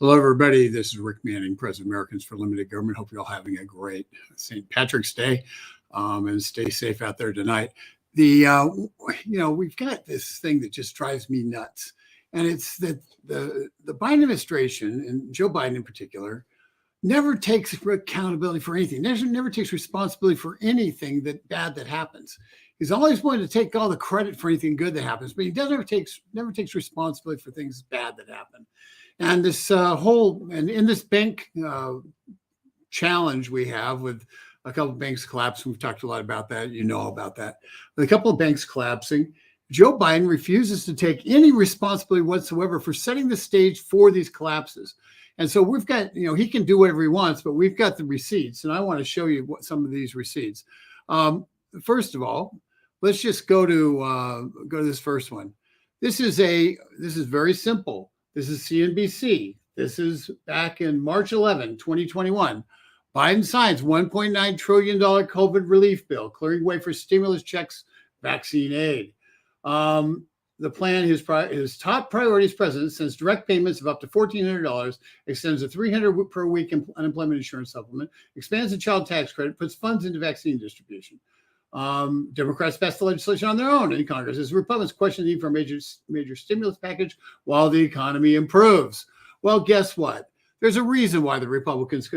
Hello, everybody. This is Rick Manning, President of Americans for Limited Government. Hope you're all having a great St. Patrick's Day, and stay safe out there tonight. We've got this thing that just drives me nuts, and it's that the Biden administration, and Joe Biden in particular, never takes accountability for anything. Never takes responsibility for anything bad that happens. He's always wanting to take all the credit for anything good that happens, but he never takes responsibility for things bad that happen. And this and in this bank challenge we have with a couple of banks collapsing, we've talked a lot about that. You know about that. With a couple of banks collapsing, Joe Biden refuses to take any responsibility whatsoever for setting the stage for these collapses. And so we've got, he can do whatever he wants, but we've got the receipts, and I want to show you what some of these receipts. First of all, let's just go to this first one. This is very simple. This is CNBC. This is back in March 11, 2021. Biden signs $1.9 trillion COVID relief bill, clearing way for stimulus checks, vaccine aid. The plan, his top priority as president, sends direct payments of up to $1,400, extends a $300 per week unemployment insurance supplement, expands the child tax credit, puts funds into vaccine distribution. Democrats passed the legislation on their own in Congress as Republicans question the need for a major stimulus package while the economy improves. Well, guess what? There's a reason why the Republicans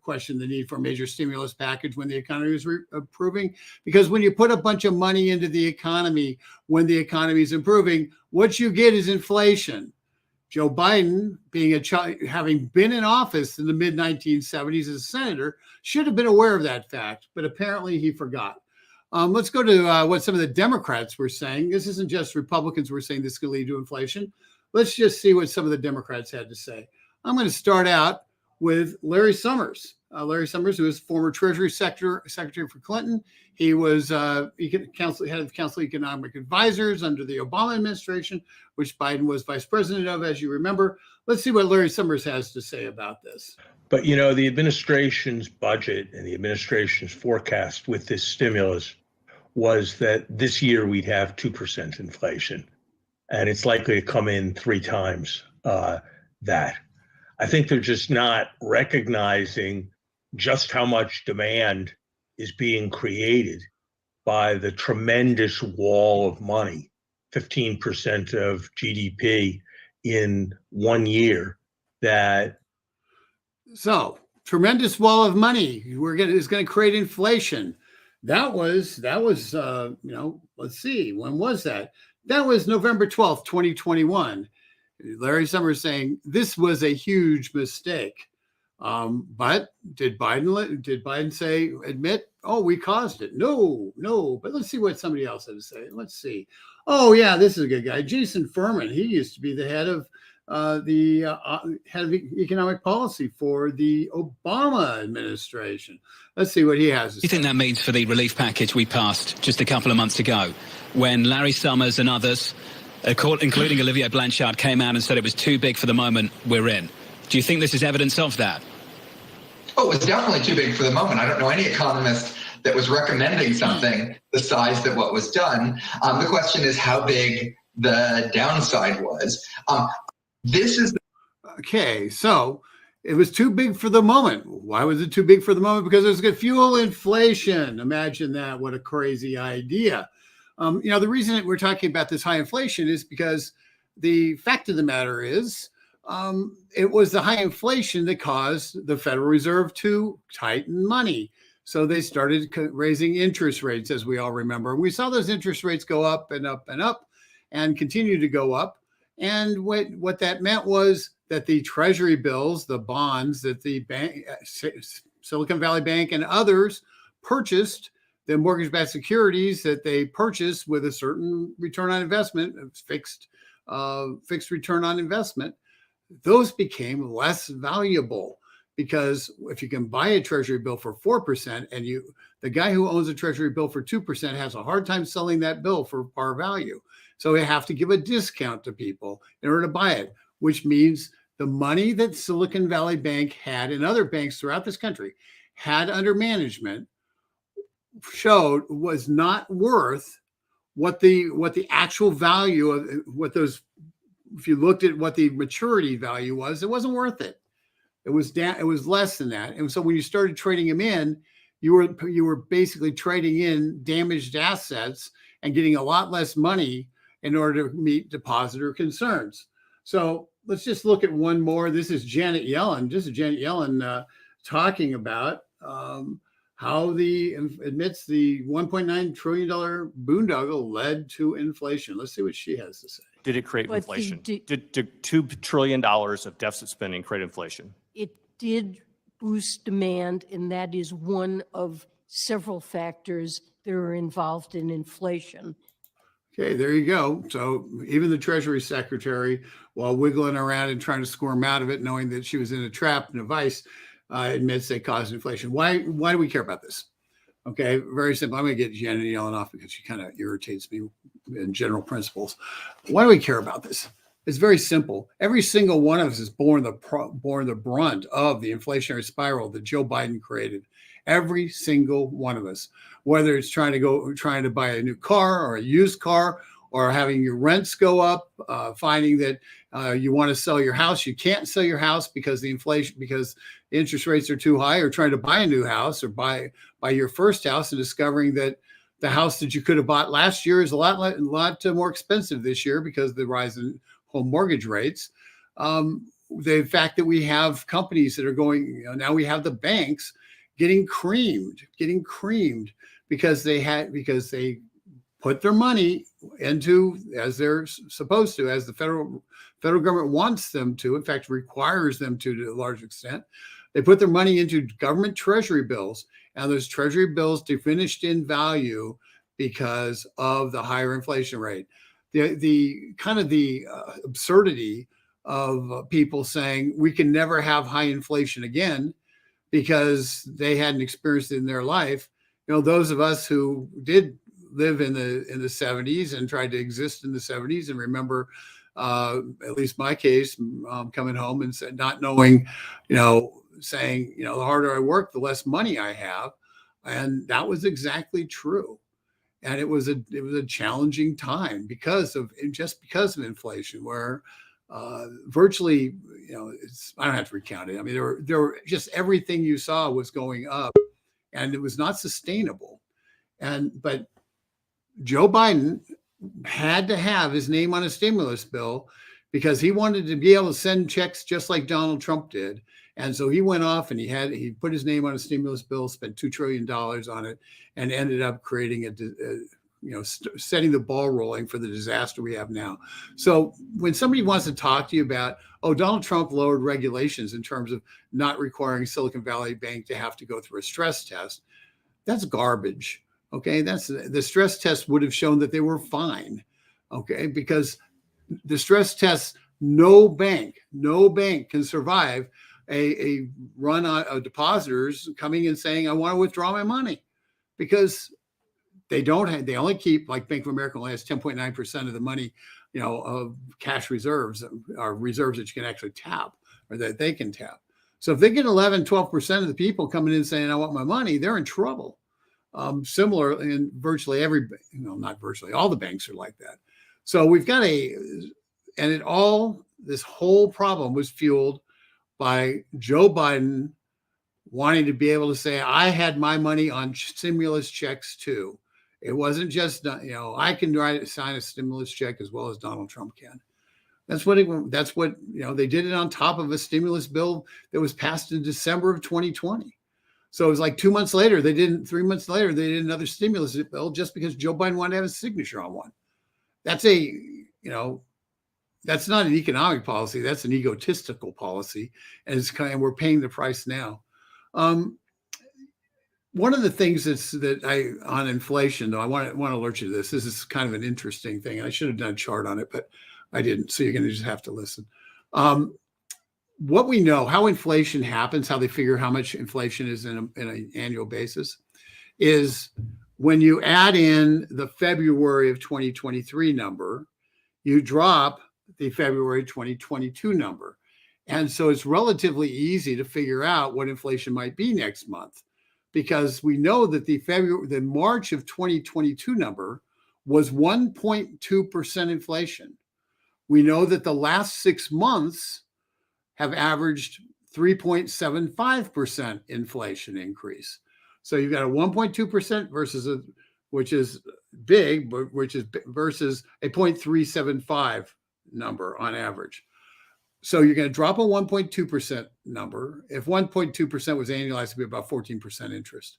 question the need for a major stimulus package when the economy is improving. Because when you put a bunch of money into the economy when the economy is improving, what you get is inflation. Joe Biden, having been in office in the mid-1970s as a senator, should have been aware of that fact, but apparently he forgot. Let's go to what some of the Democrats were saying. This isn't just Republicans were saying this could lead to inflation. Let's just see what some of the Democrats had to say. I'm going to start out with Larry Summers. Larry Summers, who was former Treasury Secretary for Clinton. He was head of the Council of Economic Advisors under the Obama administration, which Biden was vice president of, as you remember. Let's see what Larry Summers has to say about this. But, the administration's budget and the administration's forecast with this stimulus was that this year we'd have 2% inflation, and it's likely to come in 3 times that. I think they're just not recognizing just how much demand is being created by the tremendous wall of money, 15% of GDP in 1 year. So tremendous wall of money is going to create inflation. That was let's see, when was that? That was November 12th, 2021. Larry Summers saying this was a huge mistake. But did Biden admit, we caused it? No. But let's see what somebody else had to say. Let's see. Oh yeah, this is a good guy. Jason Furman. He used to be the head of head of economic policy for the Obama administration. Let's see what he has to say. What do you think that means for the relief package we passed just a couple of months ago, when Larry Summers and others, including Olivier Blanchard, came out and said it was too big for the moment we're in? Do you think this is evidence of that? Oh, it was definitely too big for the moment. I don't know any economist that was recommending something the size that what was done. The question is how big the downside was. Okay, so it was too big for the moment. Why was it too big for the moment? Because it was going to fuel inflation. Imagine that. What a crazy idea. The reason that we're talking about this high inflation is because the fact of the matter is it was the high inflation that caused the Federal Reserve to tighten money. So they started raising interest rates, as we all remember. We saw those interest rates go up and up and up and continue to go up. And what that meant was that the Treasury bills, the bonds that the bank, Silicon Valley Bank and others purchased, the mortgage-backed securities that they purchased with a certain return on investment, fixed return on investment, those became less valuable. Because if you can buy a Treasury bill for 4% and the guy who owns a Treasury bill for 2% has a hard time selling that bill for par value. So they have to give a discount to people in order to buy it, which means the money that Silicon Valley Bank had and other banks throughout this country had under management showed was not worth what the actual value of what those if you looked at what the maturity value was, it wasn't worth it. It was down. It was less than that. And so when you started trading them in, you were basically trading in damaged assets and getting a lot less money in order to meet depositor concerns. So let's just look at one more. This is Janet Yellen. This is Janet Yellen talking about how admits the $1.9 trillion boondoggle led to inflation. Let's see what she has to say. Did it create inflation? Did $2 trillion of deficit spending create inflation? It did boost demand, and that is one of several factors that are involved in inflation. Okay, there you go. So even the Treasury Secretary, while wiggling around and trying to squirm out of it, knowing that she was in a trap and a vice, admits they caused inflation. Why do we care about this? Okay, very simple. I'm going to get Janet Yellen off because she kind of irritates me in general principles. Why do we care about this? It's very simple. Every single one of us is born the brunt of the inflationary spiral that Joe Biden created. Every single one of us, whether it's trying to buy a new car or a used car, or having your rents go up, finding that you want to sell your house, you can't sell your house because because interest rates are too high, or trying to buy a new house or buy your first house and discovering that the house that you could have bought last year is a lot more expensive this year because of the rise in home mortgage rates. The fact that we have companies that are going, now we have the banks getting creamed because they put their money into, as they're supposed to, as the federal government wants them to, in fact, requires them to a large extent. They put their money into government treasury bills, and those treasury bills diminished in value because of the higher inflation rate. The kind of the absurdity of people saying we can never have high inflation again because they hadn't experienced it in their life. Those of us who did live in the 70s and tried to exist in the 70s and remember, at least my case, coming home and not knowing, saying, the harder I work, the less money I have. And that was exactly true. And it was a challenging time because of inflation, where virtually, I don't have to recount it. I mean, there were just everything you saw was going up, and it was not sustainable. But Joe Biden had to have his name on a stimulus bill because he wanted to be able to send checks just like Donald Trump did. And so he went off and he put his name on a stimulus bill, spent $2 trillion on it, and ended up creating setting the ball rolling for the disaster we have now. So when somebody wants to talk to you about, Donald Trump lowered regulations in terms of not requiring Silicon Valley Bank to have to go through a stress test, that's garbage. Okay, the stress test would have shown that they were fine. Okay, because the stress test, no bank can survive a run of depositors coming and saying, I want to withdraw my money, because they only keep, like Bank of America only has 10.9% of the money, of cash reserves, or reserves that you can actually tap, or that they can tap. So if they get 11, 12% of the people coming in saying, I want my money, they're in trouble. Similar in virtually not virtually, all the banks are like that. So we've got this whole problem was fueled by Joe Biden wanting to be able to say, I had my money on stimulus checks too. It wasn't just, I can sign a stimulus check as well as Donald Trump can. That's what they did it on top of a stimulus bill that was passed in December of 2020. So it was like 3 months later, they did another stimulus bill just because Joe Biden wanted to have a signature on one. That's that's not an economic policy. That's an egotistical policy. And we're paying the price now. One of the things on inflation, though, I want to alert you to this. This is kind of an interesting thing. I should have done a chart on it, but I didn't. So you're going to just have to listen. What we know, how inflation happens, how they figure how much inflation is in an annual basis, is when you add in the February of 2023 number, you drop the February 2022 number. And so it's relatively easy to figure out what inflation might be next month, because we know that the March of 2022 number was 1.2% inflation. We know that the last 6 months have averaged 3.75% inflation increase. So you've got a 1.2% which is big, but versus a 0.375 number on average. So you're going to drop a 1.2% number. If 1.2% was annualized, it'd be about 14% interest.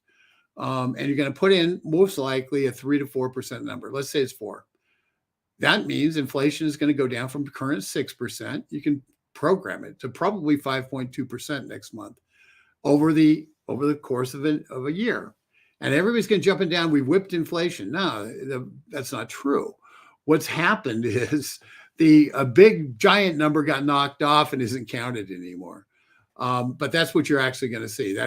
And you're going to put in most likely a 3 to 4% number. Let's say it's 4. That means inflation is going to go down from current 6%. You can program it to probably 5.2% next month over the course of a year. And everybody's going to jump down. We whipped inflation. No, that's not true. What's happened is a big giant number got knocked off and isn't counted anymore. But that's what you're actually going to see.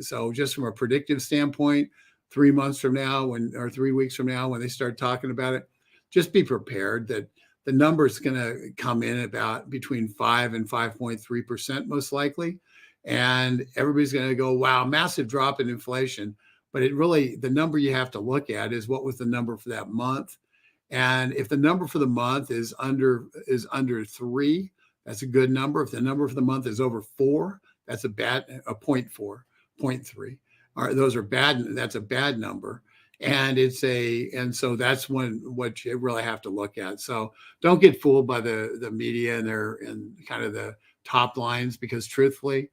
So just from a predictive standpoint, 3 months from now, or 3 weeks from now, when they start talking about it, just be prepared that the number is going to come in about between 5 and 5.3% most likely. And everybody's going to go, wow, massive drop in inflation. But the number you have to look at is what was the number for that month. And if the number for the month is under 3, that's a good number. If the number for the month is over 4, that's a 0.4, 0.3. All right, those are bad. That's a bad number. And so that's what you really have to look at. So don't get fooled by the media and kind of the top lines, because truthfully,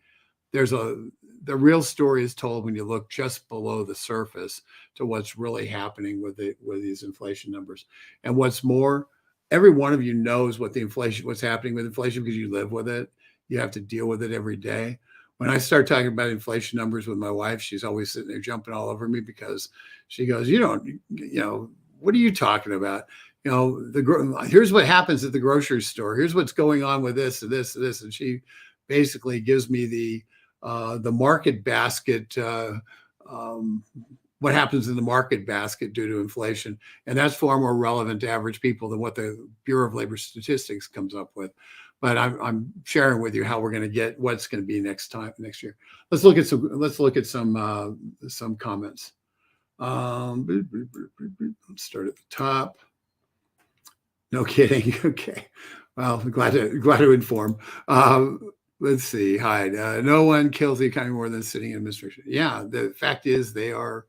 the real story is told when you look just below the surface to what's really happening with these inflation numbers. And what's more, every one of you knows what's happening with inflation because you live with it. You have to deal with it every day. When I start talking about inflation numbers with my wife, she's always sitting there jumping all over me because she goes, what are you talking about? Here's what happens at the grocery store. Here's what's going on with this and this and this. And she basically gives me the market basket, what happens in the market basket due to inflation. And that's far more relevant to average people than what the Bureau of Labor Statistics comes up with. But I'm sharing with you how we're going to get what's going to be next year. Let's look at some comments. Let's start at the top. No kidding. Okay. Well, glad to inform. Let's see. Hi. No one kills the economy more than sitting in administration. Yeah. The fact is they are.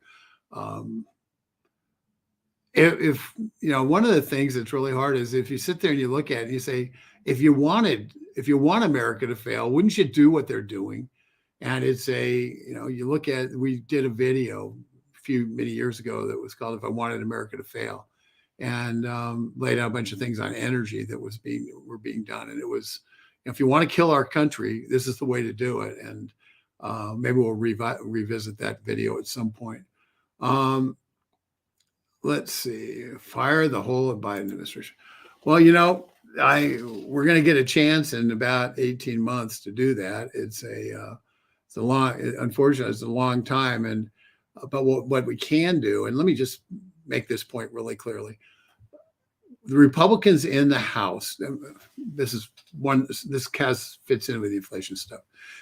If one of the things that's really hard is if you sit there and you look at it and you say, if you want America to fail, wouldn't you do what they're doing? And you look at, we did a video many years ago that was called "If I Wanted America to Fail," and laid out a bunch of things on energy that were being done. And it was, if you want to kill our country, this is the way to do it. And maybe we'll revisit that video at some point. Let's see. Fire the whole Biden administration. Well, we're going to get a chance in about 18 months to do that. Unfortunately, it's a long time. But what we can do, and let me just make this point really clearly. The Republicans in the House, this fits in with the inflation stuff.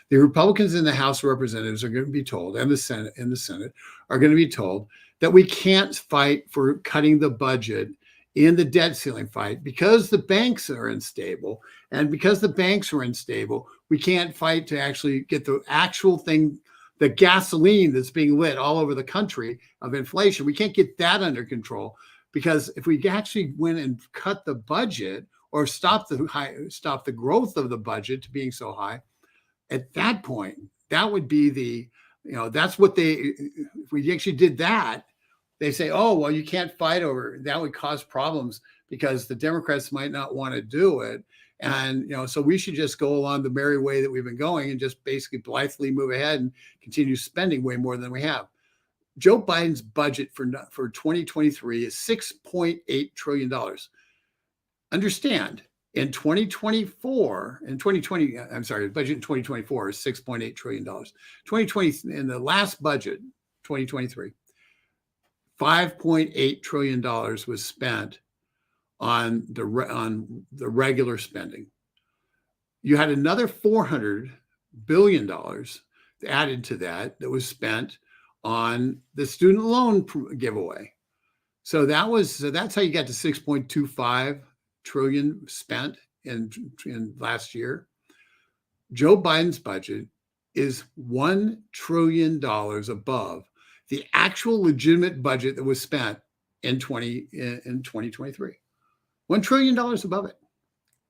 The Republicans in the House of Representatives are going to be told, and the Senate are going to be told that we can't fight for cutting the budget in the debt ceiling fight because the banks are unstable. And because the banks are unstable, we can't fight to actually get the actual thing, the gasoline that's being lit all over the country of inflation. We can't get that under control, because if we actually went and cut the budget or stop the growth of the budget to being so high, at that point, that would be that's what if we actually did that, they say, oh, well, you can't fight over, that would cause problems because the Democrats might not want to do it. And, so we should just go along the merry way that we've been going and just basically blithely move ahead and continue spending way more than we have. Joe Biden's budget for 2023 is $6.8 trillion. Understand, in 2024, the budget in 2024 is $6.8 trillion. 2020, in the last budget, 2023, $5.8 trillion was spent on the regular spending. You had another $400 billion added to that was spent on the student loan giveaway. So that's how you got to $6.25 trillion spent in last year. Joe Biden's budget is $1 trillion above the actual legitimate budget that was spent in 2023. $1 trillion above it.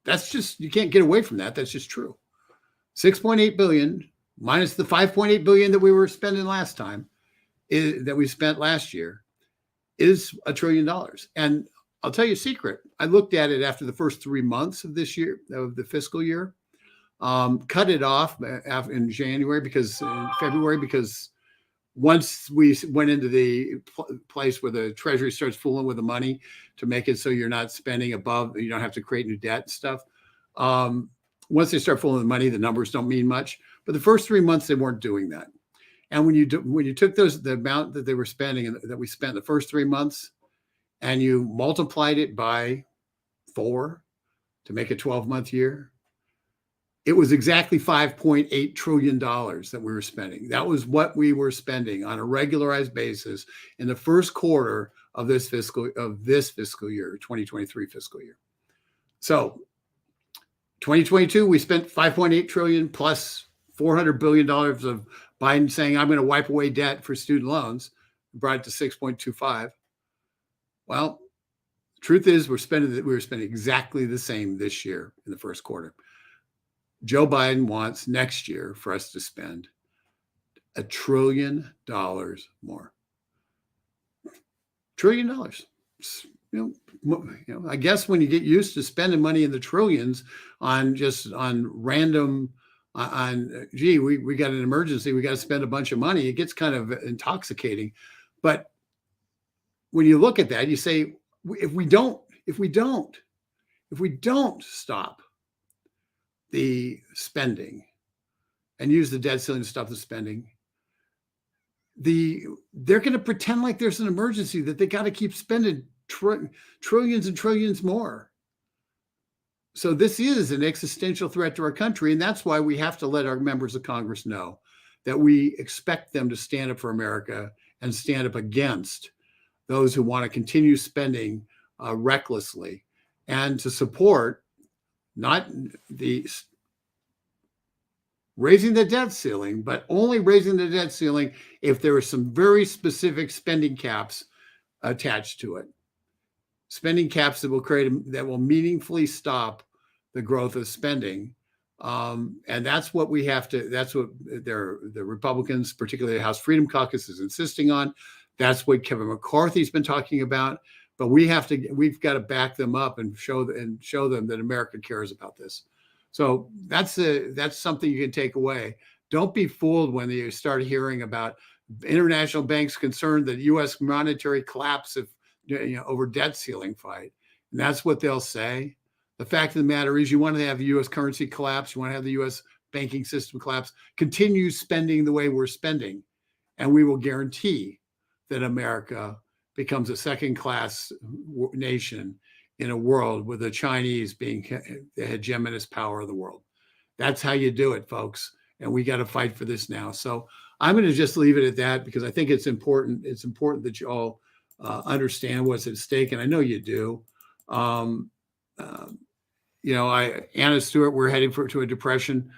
That's just, you can't get away from that. That's just true. 6.8 billion minus the 5.8 billion that we were spending last time, that we spent last year, is $1 trillion. And I'll tell you a secret. I looked at it after the first 3 months of this year, of the fiscal year, cut it off in February, because once we went into the place where the Treasury starts fooling with the money to make it so you're not spending above, you don't have to create new debt and stuff. Once they start fooling with the money, the numbers don't mean much. But the first 3 months, they weren't doing that. And when you took the amount that they were spending and that we spent the first 3 months, and you multiplied it by 4 to make a 12-month year, it was exactly $5.8 trillion that we were spending. That was what we were spending on a regularized basis in the first quarter of this fiscal year, 2023 fiscal year. So 2022, we spent $5.8 trillion plus $400 billion of Biden saying, I'm going to wipe away debt for student loans, brought it to 6.25. Well, the truth is we were spending exactly the same this year in the first quarter. Joe Biden wants next year for us to spend $1 trillion more. $1 trillion. I guess when you get used to spending money in the trillions on random, gee, we got an emergency, we got to spend a bunch of money, it gets kind of intoxicating. But when you look at that, you say, if we don't stop the spending and use the debt ceiling to stop the spending, they're going to pretend like there's an emergency, that they got to keep spending trillions and trillions more. So this is an existential threat to our country. And that's why we have to let our members of Congress know that we expect them to stand up for America and stand up against those who want to continue spending recklessly, and to support not the raising the debt ceiling, but only raising the debt ceiling if there are some very specific spending caps attached to it. Spending caps that will meaningfully stop the growth of spending. And that's what we have to, that's what the Republicans, particularly the House Freedom Caucus, is insisting on. That's what Kevin McCarthy's been talking about. But we've got to back them up and show them that America cares about this. So that's something you can take away. Don't be fooled when you start hearing about international banks concerned that U.S. monetary collapse over debt ceiling fight. And that's what they'll say. The fact of the matter is, you want to have the U.S. currency collapse, you want to have the U.S. banking system collapse, continue spending the way we're spending, and we will guarantee that America becomes a second-class nation in a world with the Chinese being the hegemonous power of the world. That's how you do it, folks. And we got to fight for this now. So I'm going to just leave it at that, because I think it's important. It's important that you all understand what's at stake, and I know you do. Anna Stewart, we're heading to a depression.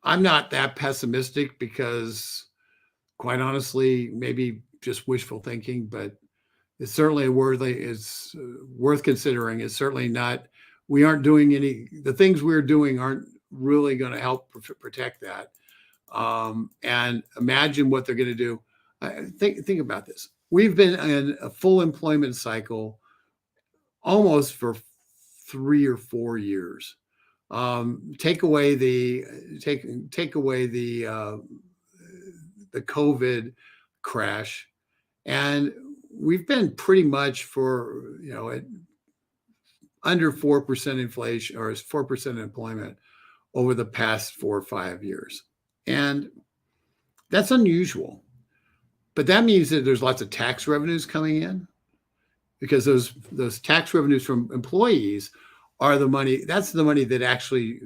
I'm not that pessimistic, because, quite honestly, maybe just wishful thinking, but it's certainly it's worth considering. It's certainly not. We aren't doing the things we're doing aren't really going to help protect that. And imagine what they're going to do. Think about this. We've been in a full employment cycle almost for 3 or 4 years. Take away the COVID crash, and we've been pretty much for at under 4% inflation, or 4% employment over the past 4 or 5 years, and that's unusual. But that means that there's lots of tax revenues coming in, because those tax revenues from employees are the money. That's the money that actually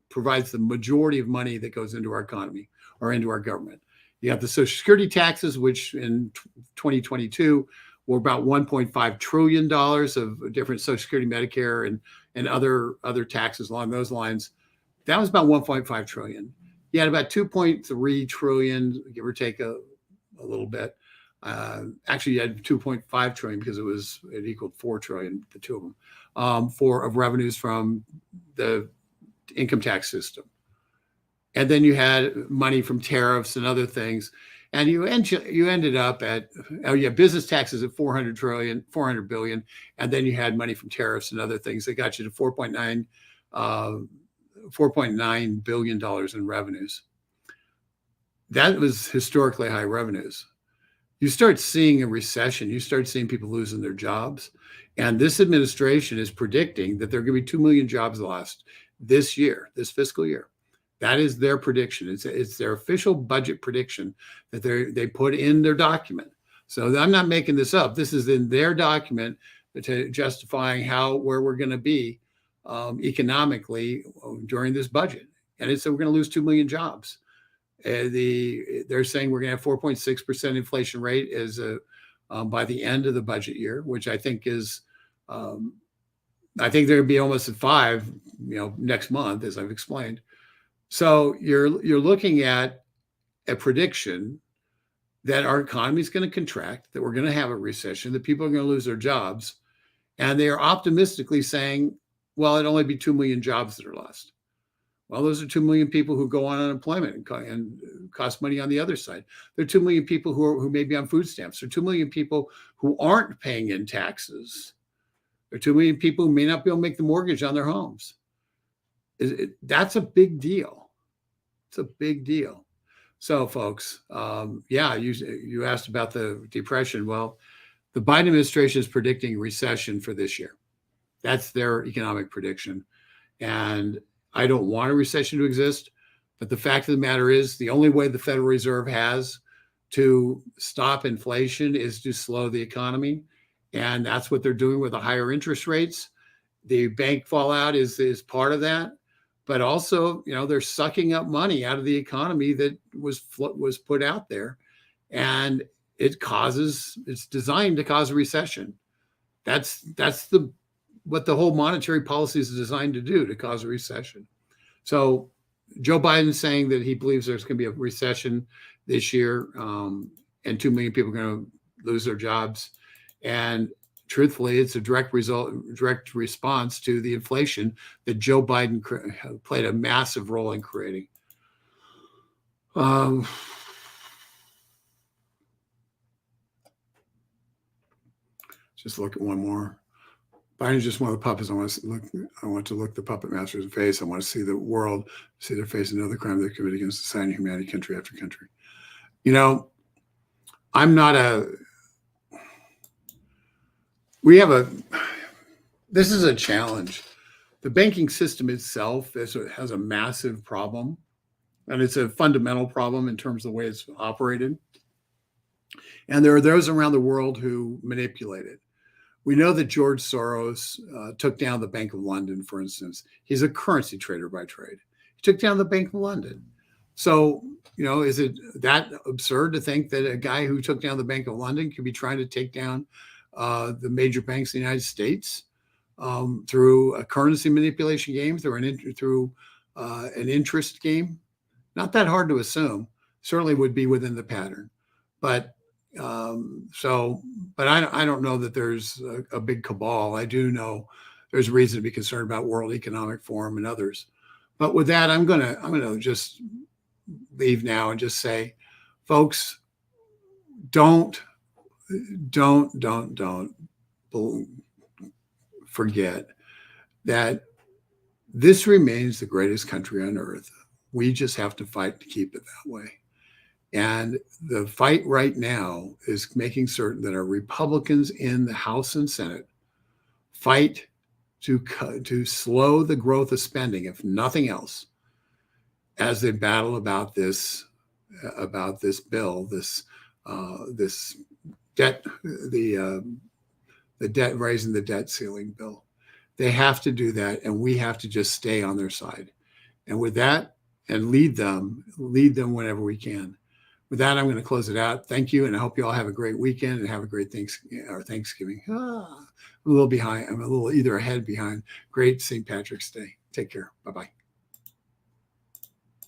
provides the majority of money that goes into our economy or into our government. You have the Social Security taxes, which in 2022 were about $1.5 trillion of different Social Security, Medicare, and other taxes along those lines. That was about 1.5 trillion. You had about 2.3 trillion, give or take a little bit. Actually, you had 2.5 trillion because it equaled 4 trillion, the two of them, of revenues from the income tax system. And then you had money from tariffs and other things. And you ended up at, business taxes at 400 billion. And then you had money from tariffs and other things that got you to $4.9 billion in revenues. That was historically high revenues. You start seeing a recession, you start seeing people losing their jobs. And this administration is predicting that there are going to be 2 million jobs lost this year, this fiscal year. That is their prediction. It's their official budget prediction that they put in their document. So I'm not making this up. This is in their document to justifying where we're going to be economically during this budget. And it's that we're going to lose 2 million jobs. They're saying we're going to have 4.6% inflation rate by the end of the budget year, which I think is, I think they're going to be almost at 5, next month, as I've explained. So you're looking at a prediction that our economy is going to contract, that we're going to have a recession, that people are going to lose their jobs. And they are optimistically saying, well, it'll only be 2 million jobs that are lost. Well, those are 2 million people who go on unemployment and cost money on the other side. There are 2 million people who may be on food stamps. There are 2 million people who aren't paying in taxes. There are 2 million people who may not be able to make the mortgage on their homes. That's a big deal. It's a big deal. So, folks, you asked about the depression. Well, the Biden administration is predicting recession for this year. That's their economic prediction. And I don't want a recession to exist. But the fact of the matter is, the only way the Federal Reserve has to stop inflation is to slow the economy. And that's what they're doing with the higher interest rates. The bank fallout is part of that. But also, they're sucking up money out of the economy that was put out there. And it's designed to cause a recession. That's what the whole monetary policy is designed to do, to cause a recession. So Joe Biden's saying that he believes there's going to be a recession this year, and 2 million people are going to lose their jobs. And truthfully, it's a direct response to the inflation that Joe Biden played a massive role in creating. Just look at one more. Biden's just one of the puppets. I want to look the puppet masters in the face. I want to see the world, see their face, another crime they commit against society and humanity, country after country. This is a challenge. The banking system itself has a massive problem, and it's a fundamental problem in terms of the way it's operated. And there are those around the world who manipulate it. We know that George Soros took down the Bank of London, for instance. He's a currency trader by trade. He took down the Bank of London. So, is it that absurd to think that a guy who took down the Bank of London could be trying to take down the major banks in the United States through a currency manipulation game, through an interest game? Not that hard to assume. Certainly would be within the pattern. But I don't know that there's a big cabal. I do know there's reason to be concerned about World Economic Forum and others. But with that, I'm gonna just leave now and just say, folks, don't forget that this remains the greatest country on earth. We just have to fight to keep it that way. And the fight right now is making certain that our Republicans in the House and Senate fight to slow the growth of spending, if nothing else, as they battle about this bill, this debt, the debt, raising the debt ceiling bill. They have to do that, and we have to just stay on their side. And with that, and lead them whenever we can. With that, I'm going to close it out. Thank you, and I hope you all have a great weekend and have a great Thanksgiving. I'm a little behind. I'm a little either ahead, behind. Great St. Patrick's Day. Take care. Bye-bye.